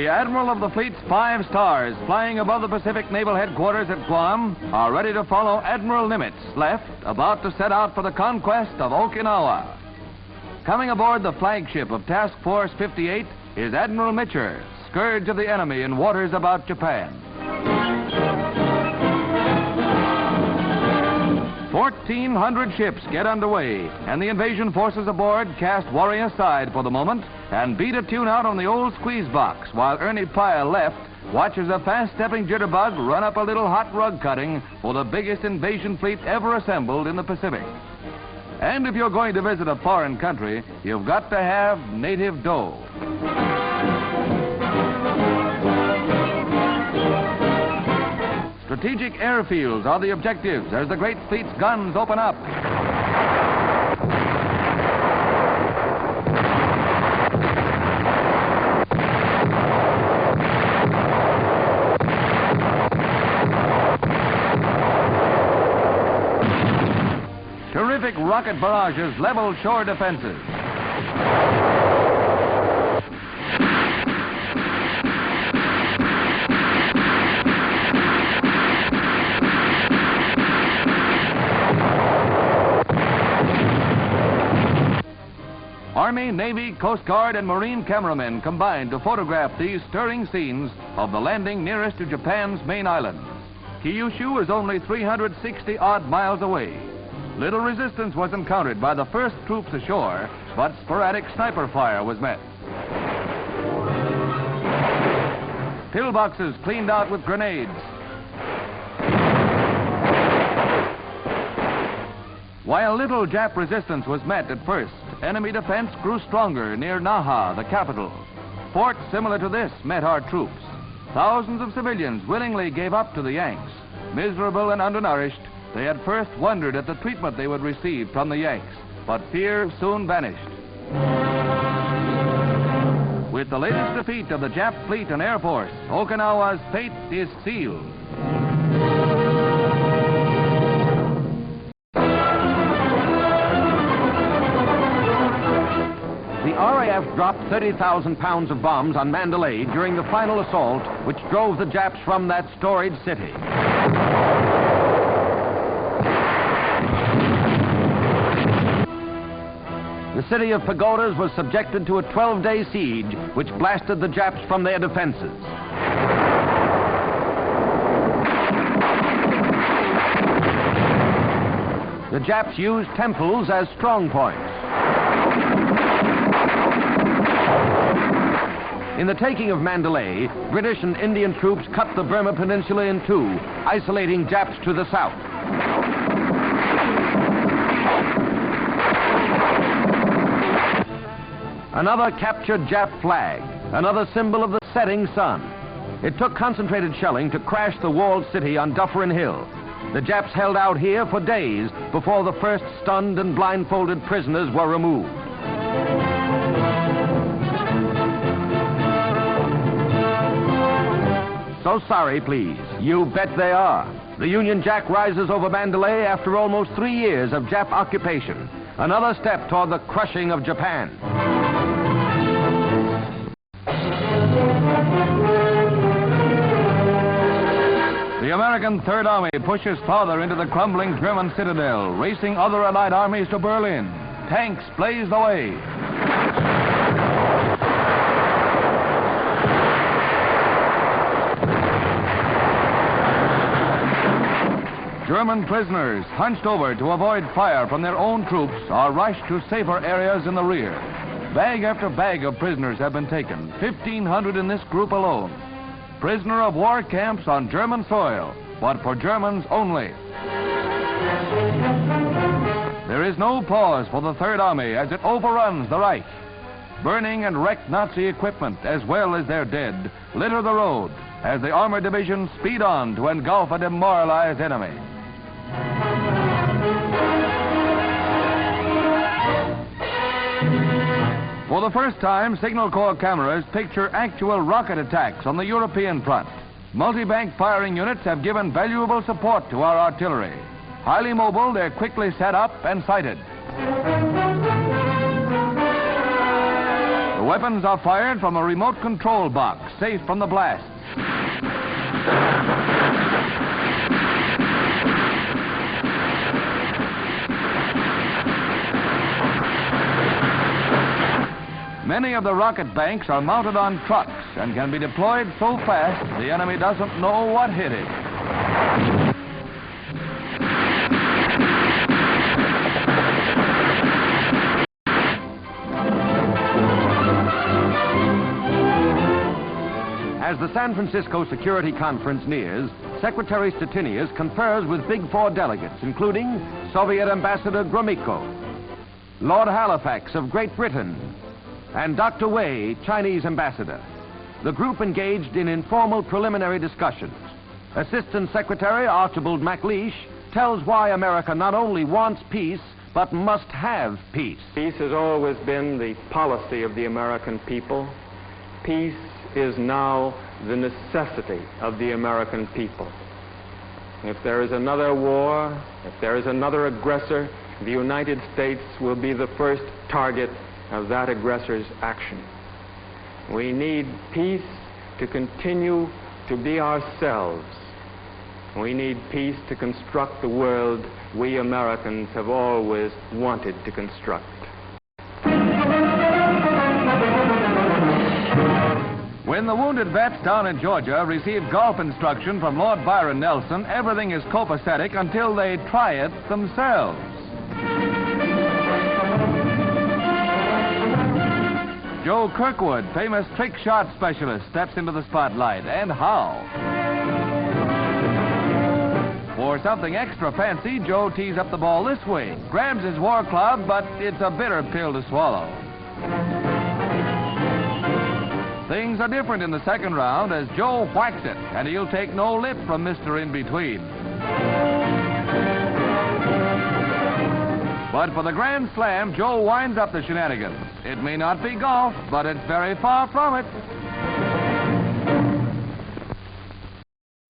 The Admiral of the Fleet's 5 stars, flying above the Pacific Naval Headquarters at Guam, are ready to follow Admiral Nimitz, left, about to set out for the conquest of Okinawa. Coming aboard the flagship of Task Force 58 is Admiral Mitscher, scourge of the enemy in waters about Japan. 1,400 ships get underway, and the invasion forces aboard cast worry aside for the moment and beat a tune out on the old squeeze box, while Ernie Pyle, left, watches a fast-stepping jitterbug run up a little hot rug cutting for the biggest invasion fleet ever assembled in the Pacific. And if you're going to visit a foreign country, you've got to have native dough. Strategic airfields are the objectives as the great fleet's guns open up. Terrific rocket barrages level shore defenses. Army, Navy, Coast Guard, and Marine cameramen combined to photograph these stirring scenes of the landing nearest to Japan's main island. Kyushu is only 360-odd miles away. Little resistance was encountered by the first troops ashore, but sporadic sniper fire was met. Pillboxes cleaned out with grenades. While little Jap resistance was met at first, enemy defense grew stronger near Naha, the capital. Forts similar to this met our troops. Thousands of civilians willingly gave up to the Yanks. Miserable and undernourished, they at first wondered at the treatment they would receive from the Yanks, but fear soon vanished. With the latest defeat of the Jap fleet and air force, Okinawa's fate is sealed. The RAF dropped 30,000 pounds of bombs on Mandalay during the final assault, which drove the Japs from that storied city. The city of Pagodas was subjected to a 12-day siege, which blasted the Japs from their defenses. The Japs used temples as strong points. In the taking of Mandalay, British and Indian troops cut the Burma peninsula in two, isolating Japs to the south. Another captured Jap flag, another symbol of the setting sun. It took concentrated shelling to crash the walled city on Dufferin Hill. The Japs held out here for days before the first stunned and blindfolded prisoners were removed. So sorry, please. You bet they are. The Union Jack rises over Mandalay after almost 3 years of Jap occupation. Another step toward the crushing of Japan. The American Third Army pushes farther into the crumbling German citadel, racing other Allied armies to Berlin. Tanks blaze the way. German prisoners, hunched over to avoid fire from their own troops, are rushed to safer areas in the rear. Bag after bag of prisoners have been taken, 1,500 in this group alone. Prisoner of war camps on German soil, but for Germans only. There is no pause for the Third Army as it overruns the Reich. Burning and wrecked Nazi equipment, as well as their dead, litter the road as the armored divisions speed on to engulf a demoralized enemy. For the first time, Signal Corps cameras picture actual rocket attacks on the European front. Multi-bank firing units have given valuable support to our artillery. Highly mobile, they're quickly set up and sighted. The Weapons are fired from a remote control box, safe from the blast. Many of the rocket banks are mounted on trucks and can be deployed so fast the enemy doesn't know what hit it. As the San Francisco Security Conference nears, Secretary Stettinius confers with Big Four delegates, including Soviet Ambassador Gromyko, Lord Halifax of Great Britain, and Dr. Wei, Chinese ambassador. The group engaged in informal preliminary discussions. Assistant Secretary Archibald MacLeish tells why America not only wants peace, but must have peace. Peace has always been the policy of the American people. Peace is now the necessity of the American people. If there is another war, if there is another aggressor, the United States will be the first target of that aggressor's action. We need peace to continue to be ourselves. We need peace to construct the world we Americans have always wanted to construct. When the wounded vets down in Georgia receive golf instruction from Lord Byron Nelson, everything is copacetic until they try it themselves. Joe Kirkwood, famous trick shot specialist, steps into the spotlight. And how? For something extra fancy, Joe tees up the ball this way, grabs his war club, but it's a bitter pill to swallow. Things are different in the second round as Joe whacks it, and he'll take no lip from Mr. In-Between. But for the Grand Slam, Joe winds up the shenanigans. It may not be golf, but it's very far from it.